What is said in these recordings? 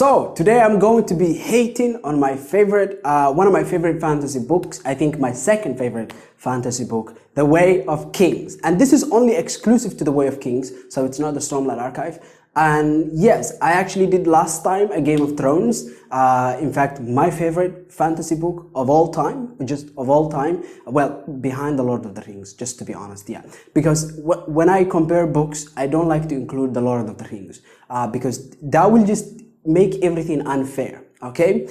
So today I'm going to be hating on my favorite, one of my favorite fantasy books. I think my second favorite fantasy book, The Way of Kings. And this is only exclusive to The Way of Kings, so it's not the Stormlight Archive. And yes, I actually did last time a Game of Thrones. In fact, my favorite fantasy book of all time, just of all time, well, behind The Lord of the Rings, just to be honest, yeah. Because when I compare books, I don't like to include The Lord of the Rings, because that will just make everything unfair. Okay,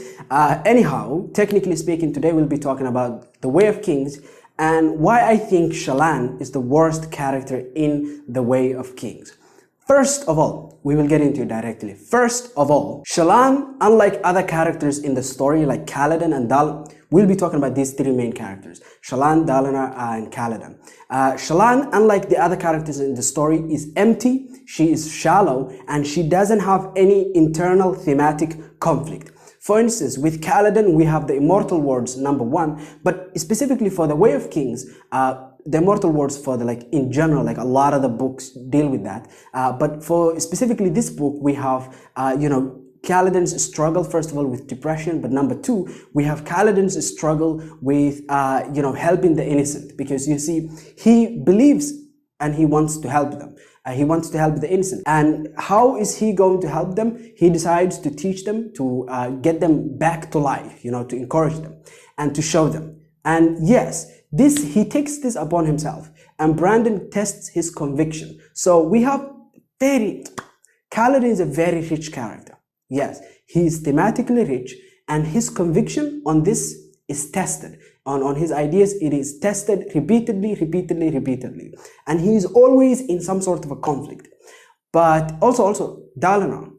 anyhow, technically speaking, today we'll be talking about The Way of Kings and why I think Shallan is the worst character in The Way of Kings. First of all, we will get into it directly. First of all, Shallan, unlike other characters in the story like Kaladin and Dal, we'll be talking about these three main characters, Shallan, Dalinar, and Kaladin. Shallan, unlike the other characters in the story, is empty, she is shallow, and she doesn't have any internal thematic conflict. For instance, with Kaladin, we have the immortal words, number one, but specifically for The Way of Kings, the immortal words for in general, like a lot of the books deal with that. But for specifically this book, we have, Kaladin's struggle, first of all, with depression, but number two, we have Kaladin's struggle with, helping the innocent, because you see, he believes and he wants to help them. He wants to help the innocent. And how is he going to help them? He decides to teach them, to get them back to life, to encourage them and to show them. And yes, he takes this upon himself, and Brandon tests his conviction. So we have Kaladin is a very rich character. Yes, he is thematically rich, and his conviction on this is tested. On his ideas, it is tested repeatedly, and he is always in some sort of a conflict. But also Dalinar,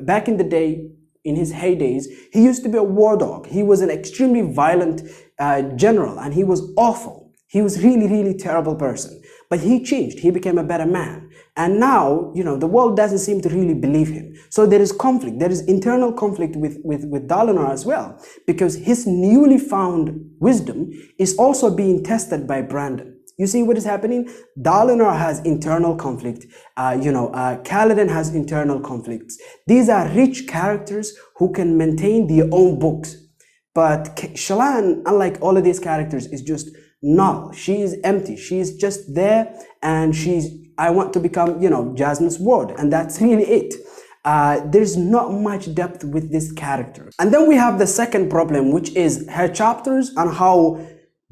back in the day, in his heydays, he used to be a war dog. He was an extremely violent general, and he was awful. He was really terrible person. But he changed. He became a better man. And now, the world doesn't seem to really believe him. So there is conflict. There is internal conflict with Dalinar as well, because his newly found wisdom is also being tested by Brandon. You see what is happening? Dalinar has internal conflict. Kaladin has internal conflicts. These are rich characters who can maintain their own books. But Shallan, unlike all of these characters, is just null. She is empty. She is just there, and I want to become, Jasmine's ward, and that's really it. There's not much depth with this character. And then we have the second problem, which is her chapters and how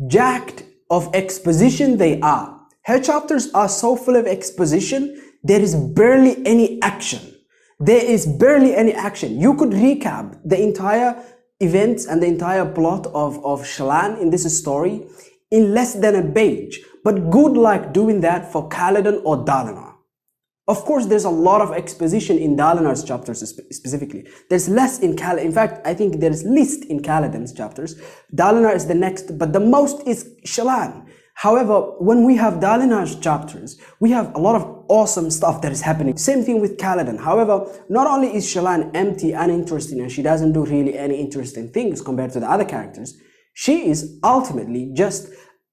jacked of exposition they are. Her chapters are so full of exposition, there is barely any action. There is barely any action. You could recap the entire events and the entire plot of Shallan in this story in less than a page. But good luck doing that for Kaladin or Dalinar. Of course, there's a lot of exposition in Dalinar's chapters specifically. There's less in Kaladin. In fact, I think there's least in Kaladin's chapters. Dalinar is the next, but the most is Shallan. However, when we have Dalinar's chapters, we have a lot of awesome stuff that is happening. Same thing with Kaladin. However, not only is Shallan empty, uninteresting, and she doesn't do really any interesting things compared to the other characters, she is ultimately just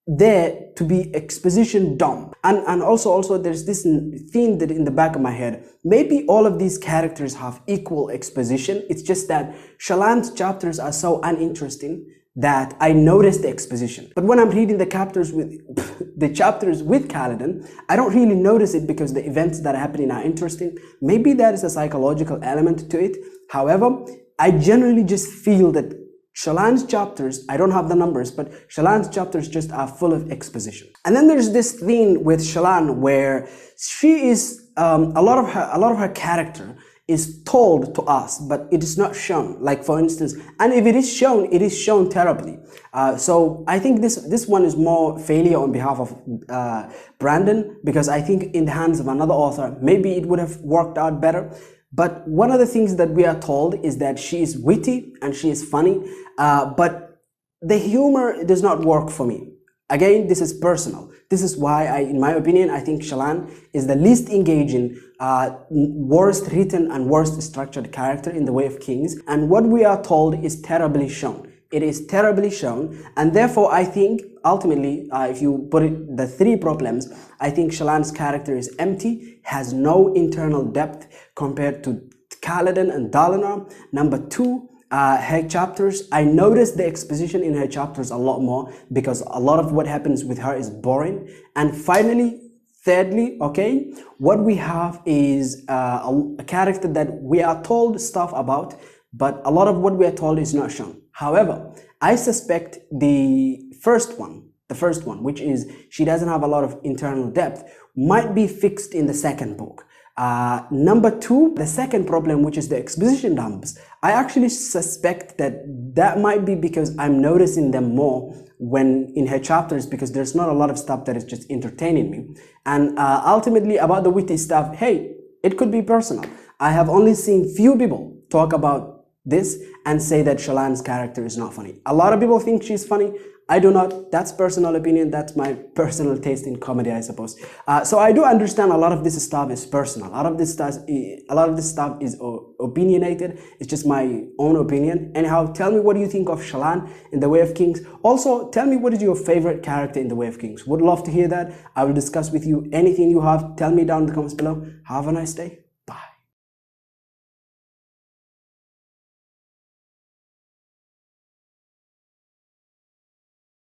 there to be exposition dumb. And also there's this theme that in the back of my head, maybe all of these characters have equal exposition. It's just that Shallan's chapters are so uninteresting that I notice the exposition. But when I'm reading the chapters with Kaladin, I don't really notice it because the events that are happening are interesting. Maybe there is a psychological element to it. However, I generally just feel that Shallan's chapters, I don't have the numbers, but Shallan's chapters just are full of exposition. And then there's this thing with Shallan where she is, a lot of her character is told to us, but it is not shown. Like for instance, and if it is shown terribly. So I think this one is more failure on behalf of Brandon, because I think in the hands of another author, maybe it would have worked out better. But one of the things that we are told is that she is witty and she is funny, but the humor does not work for me. Again, this is personal. This is why in my opinion, I think Shallan is the least engaging, worst written and worst structured character in The Way of Kings. And what we are told is terribly shown. It is terribly shown, and therefore I think ultimately, if you put it, the three problems, I think Shallan's character is empty, has no internal depth compared to Kaladin and Dalinar. Number 2, her chapters. I noticed the exposition in her chapters a lot more because a lot of what happens with her is boring. And finally, thirdly, okay, what we have is a character that we are told stuff about, but a lot of what we are told is not shown. However, I suspect the first one, which is she doesn't have a lot of internal depth, might be fixed in the second book. Number 2, the second problem, which is the exposition dumps. I actually suspect that might be because I'm noticing them more when in her chapters, because there's not a lot of stuff that is just entertaining me. And ultimately about the witty stuff, hey, it could be personal. I have only seen few people talk about this and say that Shallan's character is not funny. A lot of people think she's funny. I do not. That's personal opinion. That's my personal taste in comedy, I suppose. So I do understand a lot of this stuff is personal. A lot of this stuff is opinionated. It's just my own opinion. Anyhow, tell me, what do you think of Shallan in The Way of Kings? Also, tell me, what is your favorite character in The Way of Kings? Would love to hear that. I will discuss with you anything you have. Tell me down in the comments below. Have a nice day.